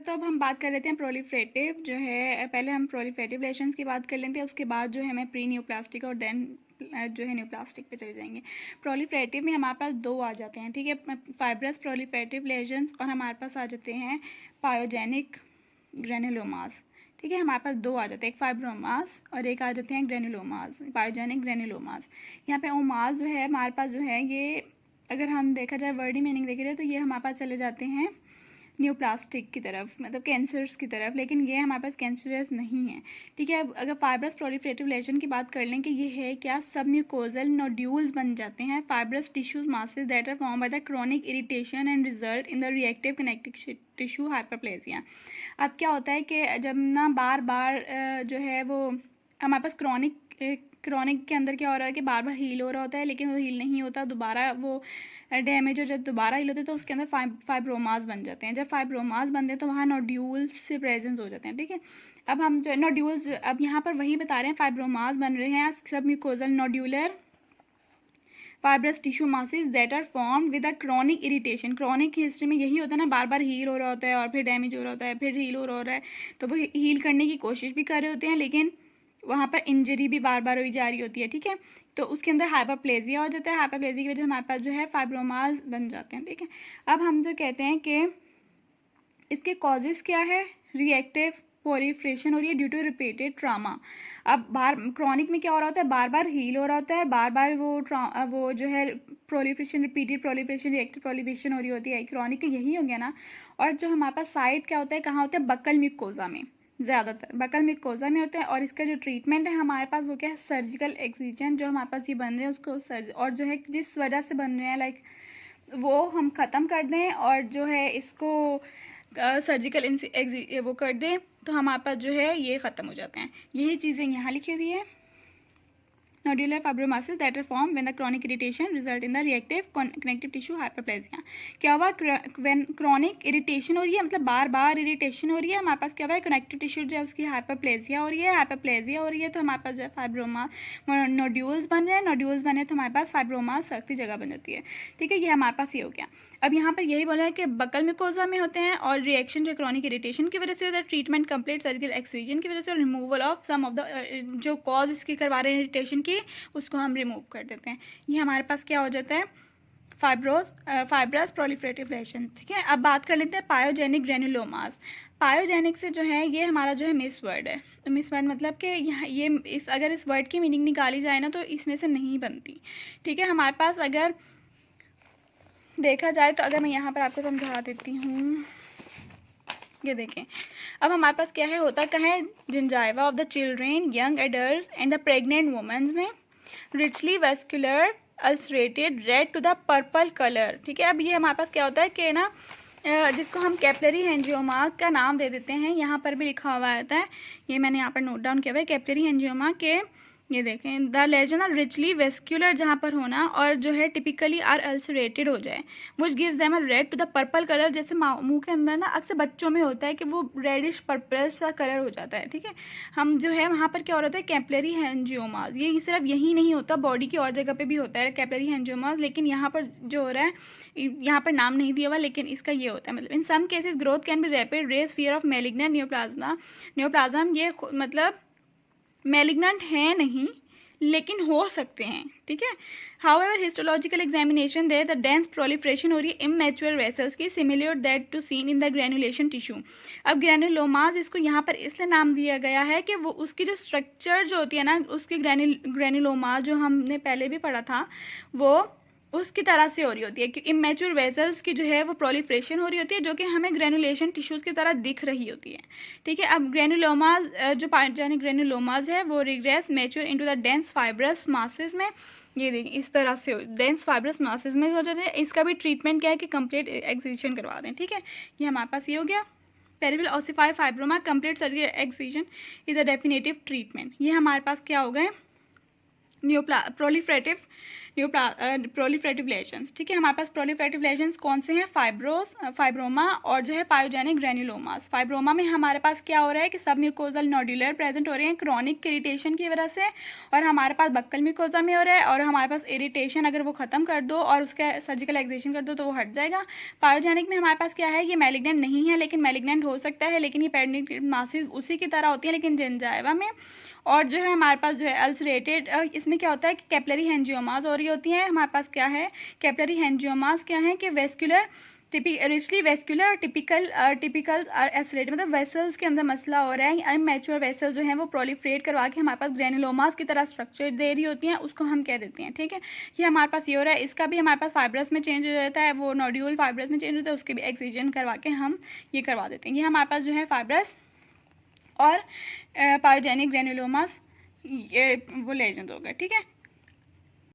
तो अब हम बात कर लेते हैं प्रोलिफरेटिव जो है, पहले हम प्रोलिफरेटिव लेशंस की बात कर लेते हैं, उसके बाद जो है हमें प्री न्यूप्लास्टिक और देन जो है न्यूप्लास्टिक पे चले जाएंगे। प्रोलिफरेटिव में हमारे पास दो आ जाते हैं, ठीक है, फाइब्रस प्रोलिफरेटिव लेशंस, और हमारे पास आ जाते हैं पायोजेनिक ग्रेनुलोमास। ठीक है, हमारे पास दो आ जाते हैं, एक फाइब्रोमास और एक आ जाते हैं ग्रेनुलोमास, पायोजेनिक ग्रेनुलोमास। यहाँ पे ओमास जो है हमारे पास जो है ये, अगर हम देखा जाए वर्ड ही मीनिंग देखे जाए तो ये हमारे पास चले जाते हैं न्यूप्लास्टिक की तरफ, मतलब कैंसर्स की तरफ, लेकिन ये हमारे पास कैंसरस नहीं है। ठीक है, अब अगर फाइब्रस प्रोलिफरेटिव लेशन की बात कर लें कि ये है क्या, सब म्यूकोजल नोड्यूल्स बन जाते हैं, fibrous tissue masses that are form by the chronic irritation and result in the reactive connective tissue hyperplasia. अब क्या होता है कि जब ना बार बार जो है वो हमारे पास क्रॉनिक के अंदर क्या हो रहा है कि बार बार हील हो रहा होता है, लेकिन वो हील नहीं होता, दोबारा वो डैमेज हो, जब दोबारा हील होते हैं तो उसके अंदर फाइब्रोमास बन जाते हैं। जब फाइब्रोमास बनते हैं तो वहाँ नोड्यूल्स से प्रेजेंस हो जाते हैं। ठीक है, अब हम जो नोड्यूल्स, अब यहाँ पर वही बता रहे हैं, फाइब्रोमास बन रहे हैं सब mucosal nodular fibrous tissue masses that are form with a chronic irritation. Chronic history में यही होता है ना, बार बार हील हो रहा होता है और फिर डैमेज हो रहा होता है, फिर हील हो रहा है, तो वो हील करने की कोशिश भी कर रहे होते हैं, लेकिन वहाँ पर इंजरी भी बार बार हुई जा रही होती है। ठीक है, तो उसके अंदर हाइपरप्लेजिया हो जाता है, हाइपरप्लेजिया की वजह से हमारे पास जो है फाइब्रोमास बन जाते हैं। ठीक है, अब हम जो कहते हैं कि इसके कॉजेज़ क्या है, रिएक्टिव प्रोलिफरेशन हो रही है ड्यू टू रिपीटेड ट्रामा। अब बार क्रॉनिक में क्या हो रहा होता है, बार बार हील हो रहा होता है, बार बार वो जो है proliferation, repeated proliferation, reactive proliferation हो रही होती है। क्रॉनिक यही हो गया ना। और जो हमारे पास साइट क्या होता है, कहाँ होता है, बक्कल म्यूकोजा में, ज़्यादातर बकल म्यूकोजा में होते हैं। और इसका जो ट्रीटमेंट है हमारे पास वो क्या है, सर्जिकल एक्सिजन जो हमारे पास ये बन रहे हैं उसको और जो है जिस वजह से बन रहे हैं लाइक वो हम ख़त्म कर दें, और जो है इसको सर्जिकल वो कर दें तो हमारे पास जो है ये ख़त्म हो जाते हैं। यही चीज़ें यहाँ लिखी हुई है, nodular fibromatosis that are form when the chronic irritation result in the reactive connective tissue hyperplasia. क्या हुआ, व्हेन क्रॉनिक इरिटेशन हो रही है, मतलब बार बार इरिटेशन हो रही है, हमारे पास क्या हुआ है, कनेक्टिव टिश्यू जो है उसकी हाइपरप्लेजिया हो रही है, हाइपरप्लेजिया हो रही है तो हमारे पास जो है फाइब्रोमा नोड्यूल्स बन रहे हैं, नोड्यूल्स बने तो हमारे पास फाइब्रोमा सख्ती जगह बन जाती है। ठीक है, ये हमारे पास ये हो गया। अब यहाँ पर यही बोला है कि बकल म्यूकोजा में होते हैं और रिएक्शन जो क्रॉनिक इरिटेशन की वजह से होता है, ट्रीटमेंट कंप्लीट सर्जिकल एक्ससीजन की वजह से, और removal of some of the जो कॉज इसकी करवा रहे हैं इरिटेशन की उसको हम रिमूव कर देते हैं। ये हमारे पास क्या हो जाता है, फाइब्रस प्रोलिफरेटिव लेशन। ठीक है, अब बात कर लेते हैं पायोजेनिक ग्रेनुलोमास। पायोजेनिक से जो है ये हमारा जो है मिस वर्ड है, तो मिस वर्ड मतलब कि यहाँ ये अगर इस वर्ड की मीनिंग निकाली जाए ना तो इसमें से नहीं बनती। ठीक है, हमारे पास अगर देखा जाए तो अगर मैं यहाँ पर आपको समझा देती हूँ, ये देखें, अब हमारे पास क्या है, होता क्या है, gingiva of the children, young adult and the pregnant womens में richly vascular ulcerated red to the purple colour. ठीक है, अब ये हमारे पास क्या होता है कि ना जिसको हम कैपिलरी हेंजियोमा का नाम दे देते हैं, यहाँ पर भी लिखा हुआ आता है, ये मैंने यहाँ पर नोट डाउन किया हुआ है, कैपिलरी हेंजियोमा के, ये देखें, the lesion are richly vascular जहाँ पर होना, और जो है टिपिकली आर अल्सरेटेड हो जाए, which gives them a red to the purple colour. जैसे मुंह के अंदर ना अक्सर बच्चों में होता है कि वो रेडिश पर्पल सा कलर हो जाता है। ठीक है, हम जो है वहाँ पर क्या हो रहा है, कैपिलरी हेंजियोमास, ये सिर्फ यही नहीं होता, बॉडी की और जगह पे भी होता है कैपिलरी हेंजियोमास, लेकिन यहाँ पर जो हो रहा है, यहाँ पर नाम नहीं दिया हुआ, लेकिन इसका ये होता है, मतलब in some cases growth can be rapid, raise fear of malignant neoplasm, ये मतलब मैलिग्नेंट है नहीं लेकिन हो सकते हैं। ठीक है, however histological examination they the dense proliferation हो रही है इमैच्योर वेसल्स की, similar that to seen in the granulation tissue. अब ग्रेनुलोमास इसको यहाँ पर इसलिए नाम दिया गया है कि वो उसकी जो स्ट्रक्चर जो होती है ना, उसकी ग्रेनुलोमास जो हमने पहले भी पढ़ा था वो उसकी तरह से हो रही होती है, कि इमैच्योर वेसल्स की जो है वो प्रोलिफरेशन हो रही होती है, जो कि हमें ग्रेनुलेशन टिश्यूज़ की तरह दिख रही होती है। ठीक है, अब ग्रेनुलोमास जो पायोजेनिक ग्रेनुलोमास है वो regress mature into the dense fibrous masses में, ये देखिए इस तरह से डेंस फाइब्रस मासेस में हो जाते हैं। इसका भी ट्रीटमेंट क्या है कि कंप्लीट एक्सिजन करवा दें। ठीक है, ये हमारे पास ये हो गया, peripheral ossify fibroma complete surgical excision is a definitive treatment. ये हमारे पास क्या हो गए, प्रोलिफरेटिव प्रोलिफरेटिव लेशंस, ठीक है। हमारे पास प्रोलिफरेटिव लेशंस कौन से हैं? फाइब्रोमा और जो है पायोजेनिक ग्रेन्युलोमास। फाइब्रोमा में हमारे पास क्या हो रहा है कि सब म्यूकोजल नोड्यूलर प्रेजेंट हो रहे हैं क्रॉनिक इरिटेशन की वजह से, और हमारे पास बक्कल म्यूकोजा में हो रहा है, और हमारे पास इरिटेशन अगर वो ख़त्म कर दो और उसका सर्जिकल एक्सेशन कर दो तो वो हट जाएगा। पायोजेनिक में हमारे पास क्या है, ये मैलिग्नेंट नहीं है लेकिन मैलिग्नेंट हो सकता है, लेकिन ये पेरिनिकल मासेस उसी की तरह होती हैं लेकिन जिंजाइवा में। और जो है हमारे पास जो है अल्सरेटेड, इसमें क्या होता है कि कैपिलरी हेंजियोमास हो रही होती हैं। हमारे पास क्या है, कैपिलरी हेंजियोमास क्या है कि वेस्कुलर रिचली वेस्कुलर और टिपिकल एसलेट, मतलब वेसल्स के अंदर मसला हो रहा है। अनमैच्योर वेसल जो है वो प्रोलिफरेट करवा के हमारे पास ग्रेनुलोमास की तरह स्ट्रक्चर दे रही होती हैं, उसको हम कह देते हैं, ठीक है। ये हमारे पास ये हो रहा है। इसका भी हमारे पास फाइब्रस में चेंज हो जाता है, वो नोड्यूल फाइब्रस में चेंज होता है, उसके भी एक्सीजन करवा के हम ये करवा देते हैं। ये हमारे पास जो है फाइब्रस और पायोजेनिक ग्रेनुलोमास ये वो लेजेंड हो गए, ठीक है।